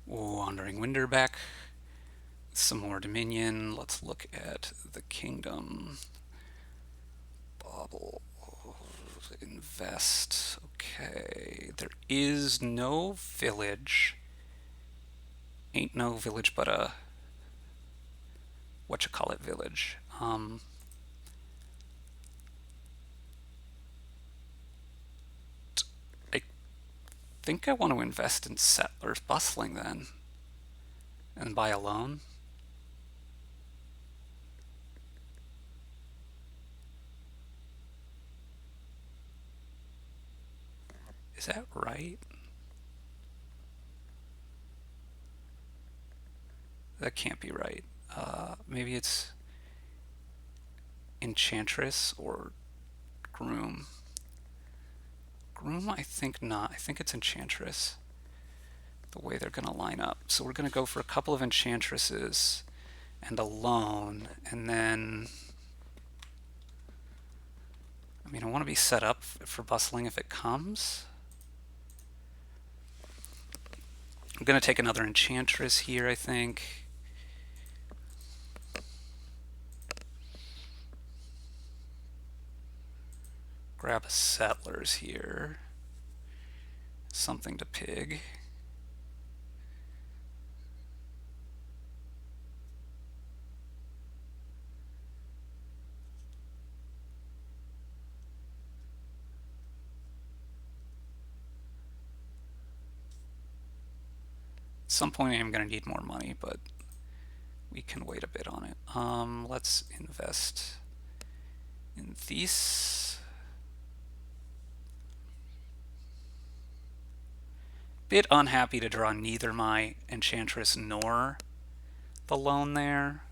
Wandering Winder back. Some more Dominion. Let's look at the Kingdom. Bauble. Invest. Okay. There is no village. Ain't no village but a whatchamacallit village. I think I want to invest in settlers bustling then and buy a loan. Is that right? That can't be right. Maybe it's Enchantress or Groom. Groom, I think not. I think it's Enchantress, the way they're going to line up. So we're going to go for a couple of Enchantresses and a loan, and then... I mean, I want to be set up for bustling if it comes. I'm going to take another Enchantress here, I think. Grab a Settlers here. Something to pig. At some point I'm going to need more money, but we can wait a bit on it. Let's invest in these. Bit unhappy to draw neither my Enchantress nor the loan there.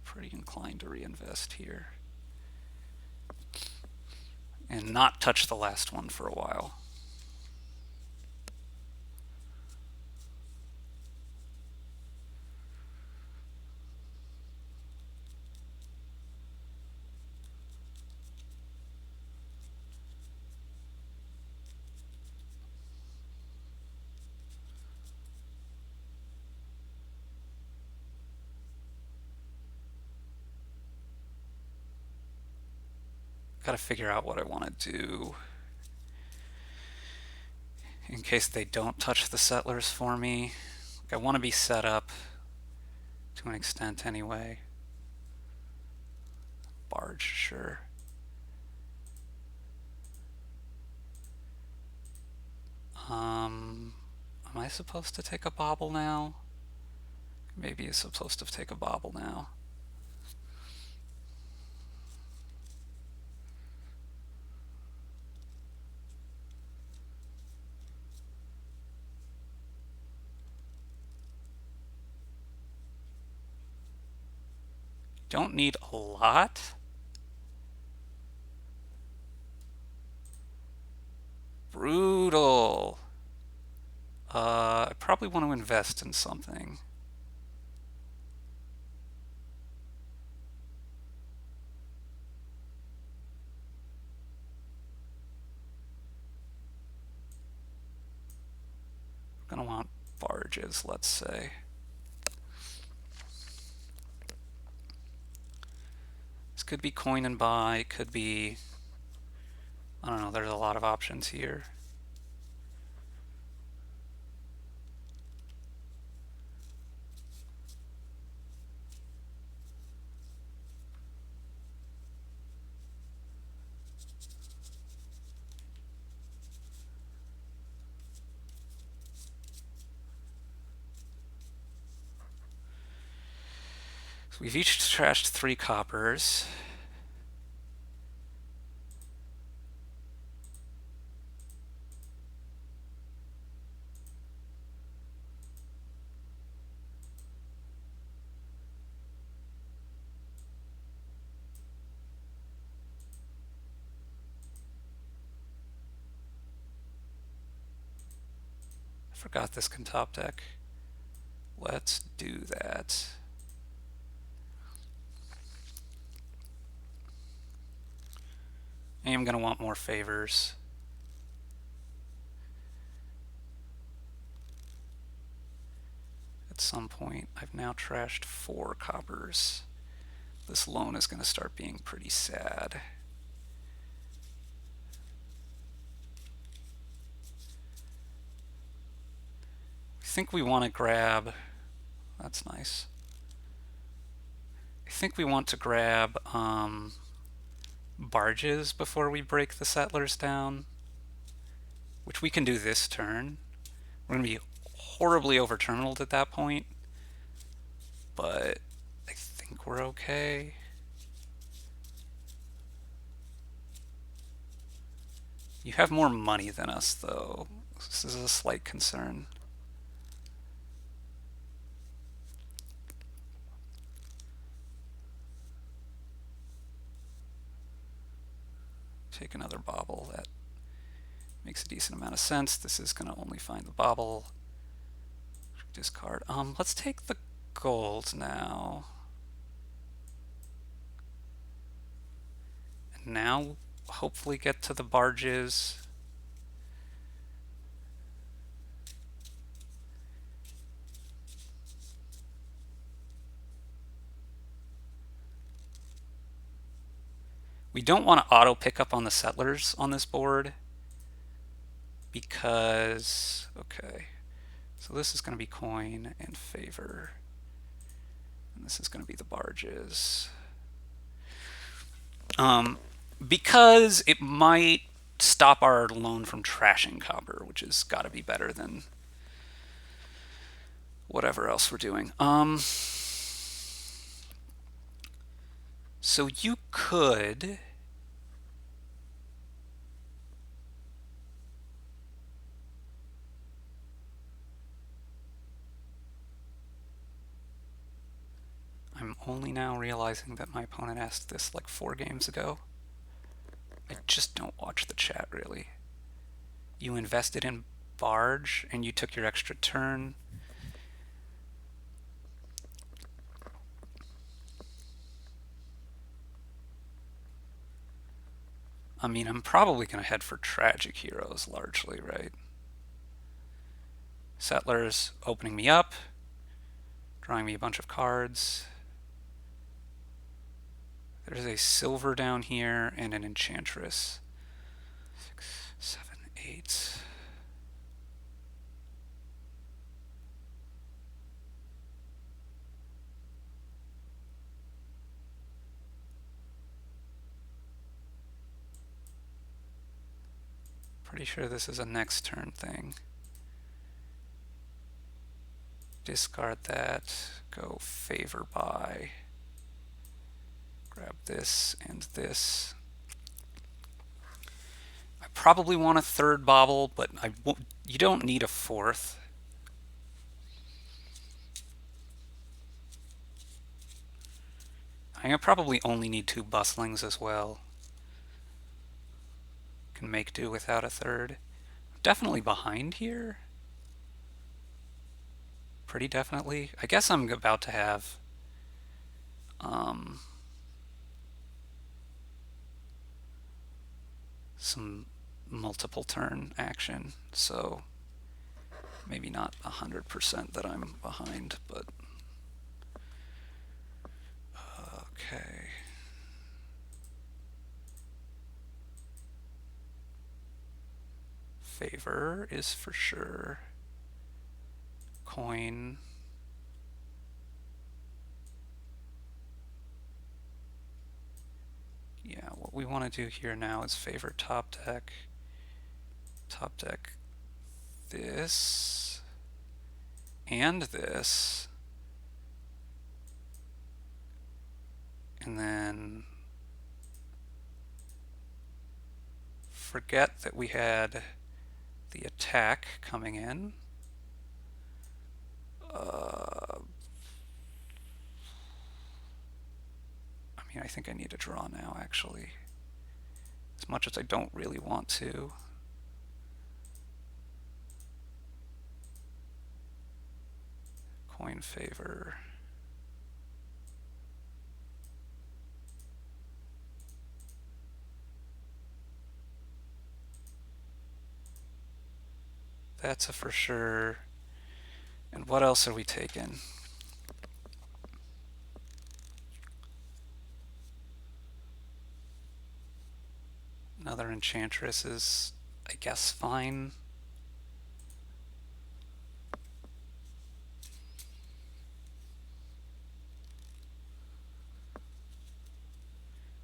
Pretty inclined to reinvest here. And not touch the last one for a while. Got to figure out what I want to do in case they don't touch the settlers for me. I want to be set up to an extent anyway. Barge, sure. Am I supposed to take a Bauble now? Maybe it's supposed to take a Bauble now. Don't need a lot. Brutal. I probably want to invest in something. I'm gonna want barges, let's say. This could be coin and buy, could be, I don't know, there's a lot of options here. So we've each trashed 3 coppers. I forgot this can top deck. Let's do that. I am going to want more favors. At some point, I've now trashed 4 coppers. This loan is going to start being pretty sad. I think we want to grab, that's nice. I think we want to grab barges before we break the settlers down, which we can do this turn. We're going to be horribly over-terminaled at that point, but I think we're okay. You have more money than us, though. This is a slight concern. Take another Bauble. That makes a decent amount of sense. This is going to only find the Bauble. Discard. Let's take the gold now. And now hopefully get to the barges. We don't want to auto pick up on the settlers on this board because, okay, so this is going to be coin and favor, and this is going to be the barges. Because it might stop our loan from trashing copper, which has got to be better than whatever else we're doing. So you could I'm only now realizing that my opponent asked this like 4 games ago. I just don't watch the chat, really. You invested in barge and you took your extra turn. I mean, I'm probably going to head for tragic heroes largely, right? Settlers opening me up, drawing me a bunch of cards. There's a silver down here and an enchantress. 6, 7, 8. Pretty sure this is a next turn thing. Discard that, go favor buy. Grab this and this. I probably want a 3rd Bauble, but you don't need a 4th. I probably only need 2 Bustlings as well. Can make do without a 3rd. Definitely behind here. Pretty definitely. I guess I'm about to have some multiple turn action, so maybe not 100% that I'm behind, but okay. Favor is for sure. Coin. Yeah, what we want to do here now is favor top deck. Top deck this and this. And then forget that we had the attack coming in. I mean, I think I need to draw now, actually. As much as I don't really want to. Coin favor. That's a for sure. And what else are we taking? Another Enchantress is, I guess, fine.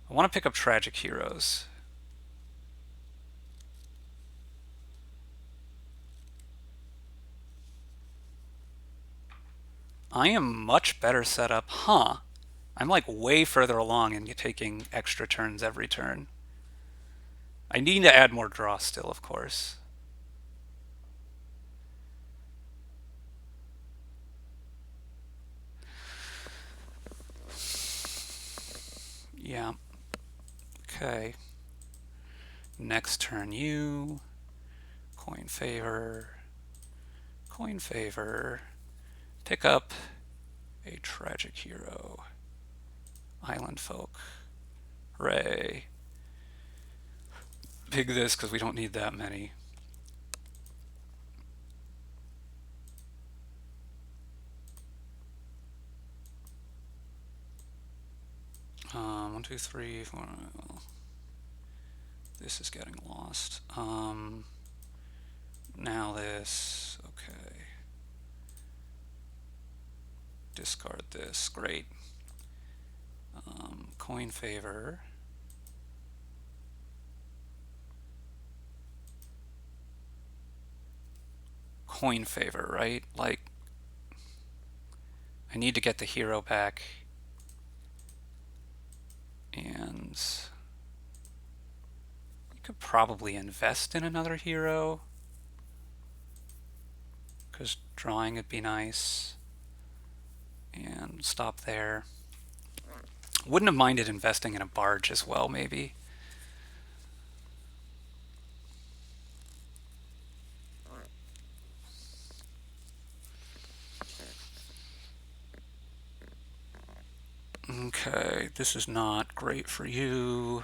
I want to pick up Tragic Heroes. I am much better set up. Huh. I'm like way further along in taking extra turns every turn. I need to add more draw still, of course. Yeah. Okay. Next turn you. Coin favor. Coin favor. Pick up a Tragic Hero. Island Folk. Hooray. Pig this because we don't need that many. One, two, three, four. This is getting lost. Now this. Okay. Discard this. Great. Coin favor. Coin favor, right? Like, I need to get the hero back. And you could probably invest in another hero, because drawing would be nice. And stop there. Wouldn't have minded investing in a barge as well, maybe. Okay, this is not great for you.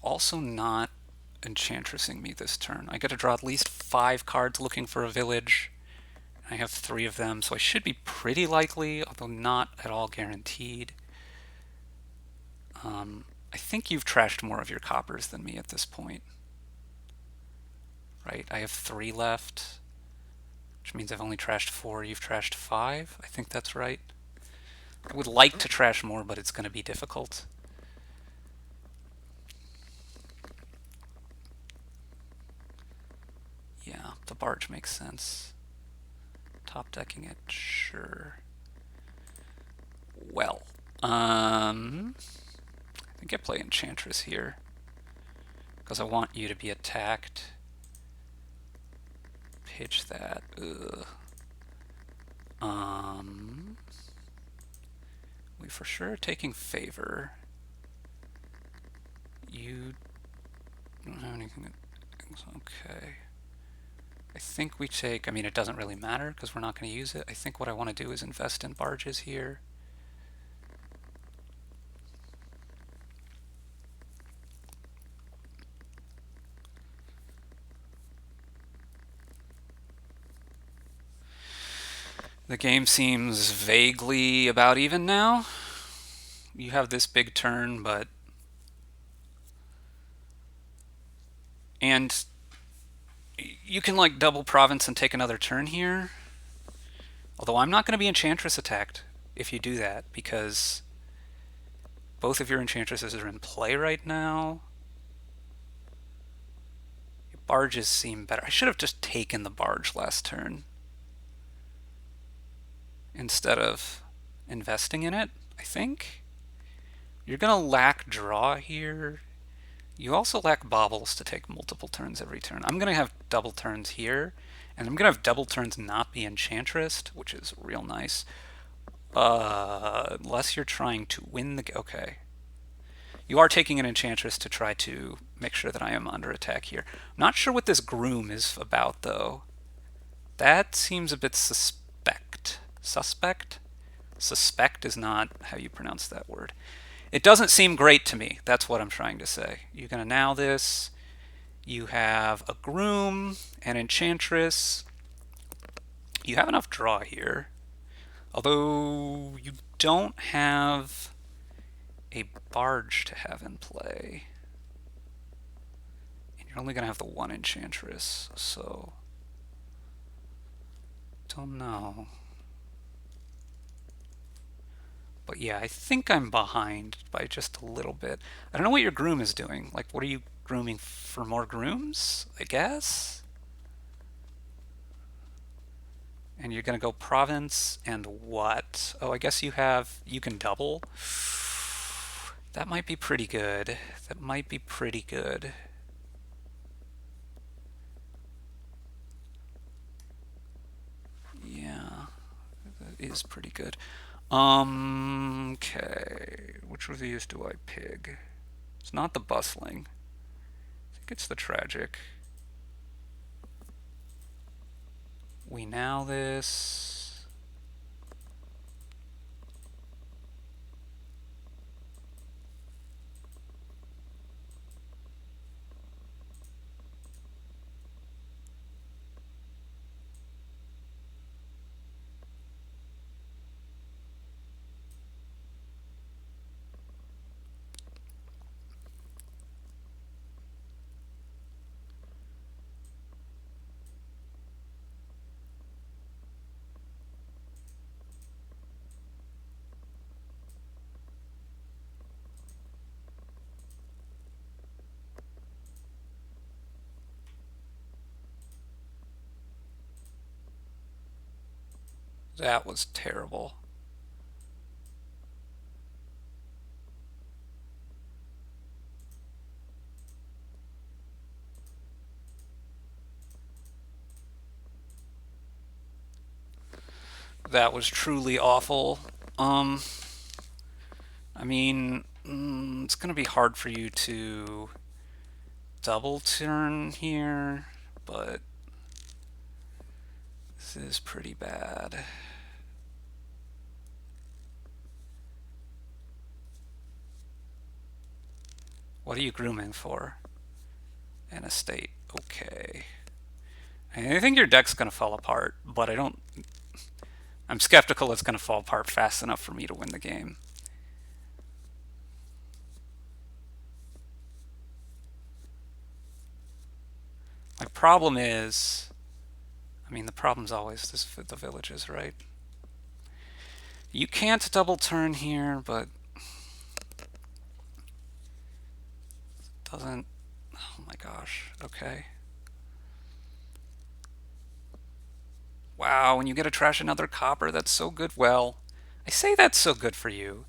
Also not enchantressing me this turn. I got to draw at least 5 cards looking for a village. I have 3 of them, so I should be pretty likely, although not at all guaranteed. I think you've trashed more of your coppers than me at this point. Right? I have 3 left, which means I've only trashed 4. You've trashed 5. I think that's right. I would like to trash more, but it's going to be difficult. Yeah, the barge makes sense. Top decking it, sure. Well, I think I play Enchantress here because I want you to be attacked. Pitch that. Ugh. We for sure are taking favor. You don't have anything. Okay. I think we take, I mean, it doesn't really matter because we're not going to use it. I think what I want to do is invest in barges here. The game seems vaguely about even now. You have this big turn, but... And you can like double province and take another turn here. Although I'm not going to be Enchantress attacked if you do that, because both of your Enchantresses are in play right now. Your barges seem better. I should have just taken the barge last turn instead of investing in it, I think. You're going to lack draw here. You also lack baubles to take multiple turns every turn. I'm going to have double turns here, and I'm going to have double turns not be Enchantress, which is real nice. Unless you're trying to win the... Okay. You are taking an Enchantress to try to make sure that I am under attack here. I'm not sure what this Groom is about, though. That seems a bit suspect. Suspect? Suspect is not how you pronounce that word. It doesn't seem great to me. That's what I'm trying to say. You're going to now this. You have a groom, an enchantress. You have enough draw here. Although you don't have a barge to have in play. And you're only going to have the one enchantress, so don't know. But yeah, I think I'm behind by just a little bit. I don't know what your groom is doing. Like, what are you grooming for, more grooms, I guess? And you're going to go province and what? Oh, I guess you can double. That might be pretty good. That might be pretty good. Yeah, that is pretty good. Okay. Which of these do I pig? It's not the bustling. I think it's the tragic. We now this. That was terrible. That was truly awful. Um, I mean, it's going to be hard for you to double turn here, but this is pretty bad. What are you grooming for? An estate. Okay. I think your deck's going to fall apart, but I'm skeptical it's going to fall apart fast enough for me to win the game. My problem is, I mean, the problem's always the villages, right? You can't double turn here, but doesn't. Oh my gosh. Okay. Wow, when you get to trash another copper, that's so good. Well, I say that's so good for you.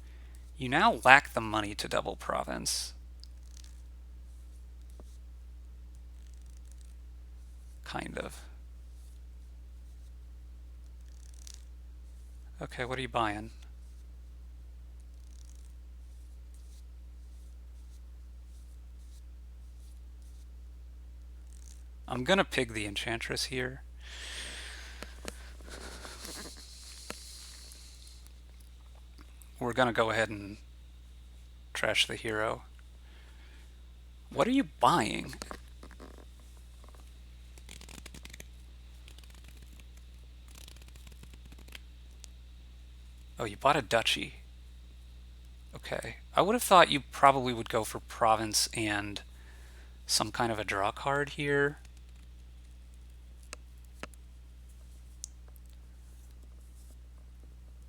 You now lack the money to double province. Kind of. Okay, what are you buying? I'm gonna pig the enchantress here. We're gonna go ahead and trash the hero. What are you buying? Oh, you bought a duchy. Okay. I would have thought you probably would go for province and some kind of a draw card here.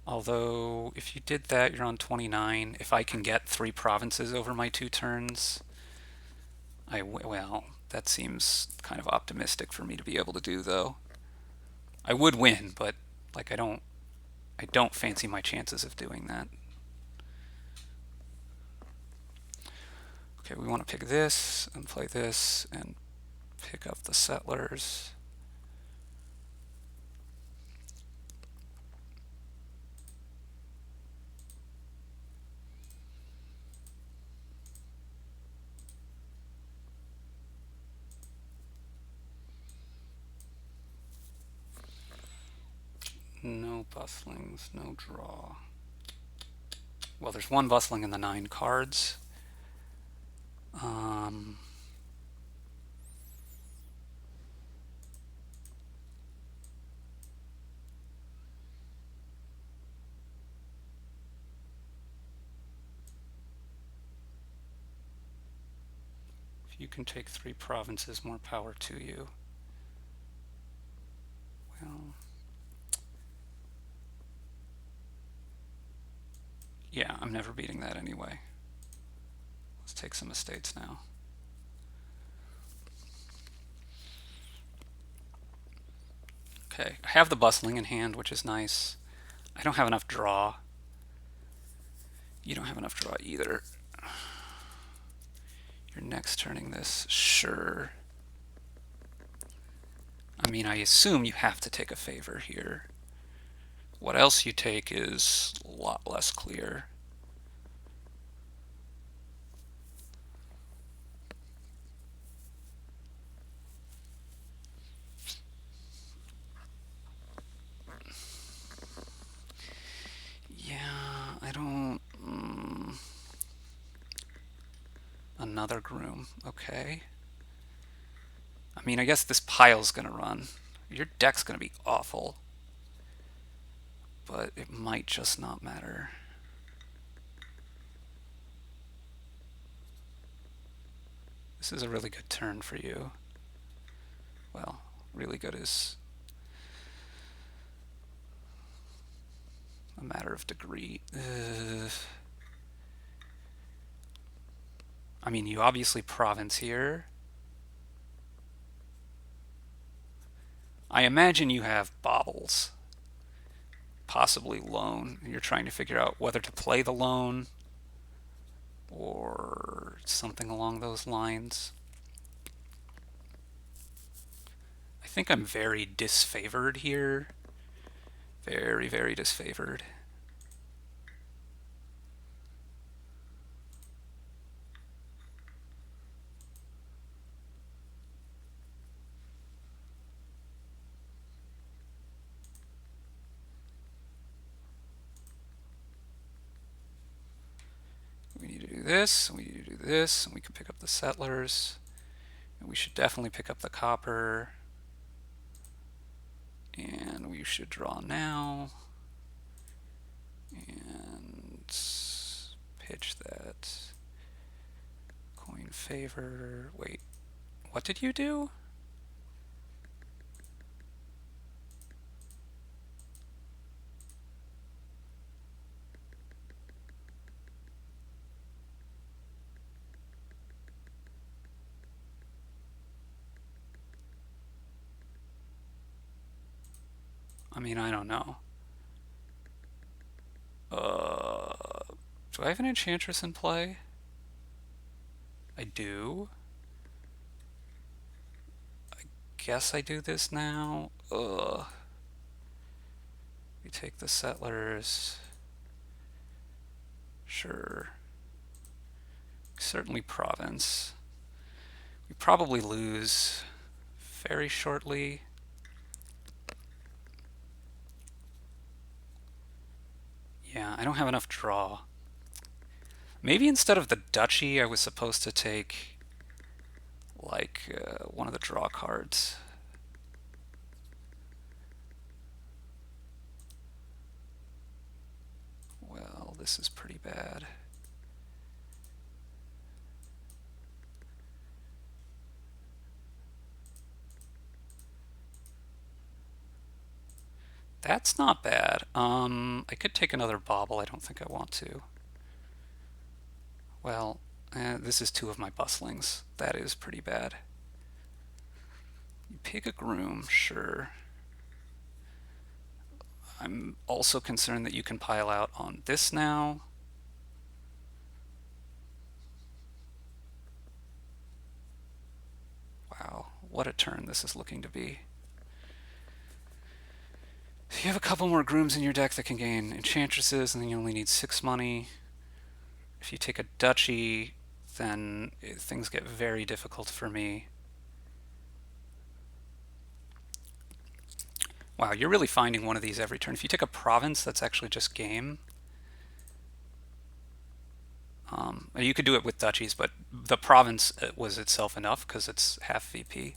Although, if you did that, you're on 29. If I can get 3 provinces over my 2 turns, well, that seems kind of optimistic for me to be able to do, though. I would win, but like I don't fancy my chances of doing that. Okay, we want to pick this and play this and pick up the settlers. No bustlings, no draw. Well, there's one bustling in the 9 cards. Um, You can take 3 provinces, more power to you. Well, yeah, I'm never beating that anyway. Let's take some estates now. Okay, I have the bustling in hand, which is nice. I don't have enough draw. You don't have enough draw either. You're next turning this, sure. I mean, I assume you have to take a favor here. What else you take is a lot less clear. Yeah, I don't... Another groom, okay. I mean, I guess this pile's gonna run. Your deck's gonna be awful. But it might just not matter. This is a really good turn for you. Well, really good is a matter of degree. I mean, you obviously province here. I imagine you have baubles, possibly loan. You're trying to figure out whether to play the loan or something along those lines. I think I'm very disfavored here. Very, very disfavored. We need to do this, and we need to do this, and we can pick up the settlers. And we should definitely pick up the copper. And we should draw now. And pitch that. Coin favor. Wait, what did you do? I mean, I don't know. Do I have an enchantress in play? I do. I guess I do this now. We take the settlers. Sure. Certainly province. We probably lose very shortly. Yeah, I don't have enough draw. Maybe instead of the duchy, I was supposed to take like one of the draw cards. Well, this is pretty bad. That's not bad. I could take another bauble. I don't think I want to. Well, this is 2 of my bustlings. That is pretty bad. You pick a groom, sure. I'm also concerned that you can pile out on this now. Wow, what a turn this is looking to be. So you have a couple more grooms in your deck that can gain enchantresses, and then you only need 6 money. If you take a duchy, then things get very difficult for me. Wow, you're really finding one of these every turn. If you take a province, that's actually just game. You could do it with duchies, but the province was itself enough because it's half VP.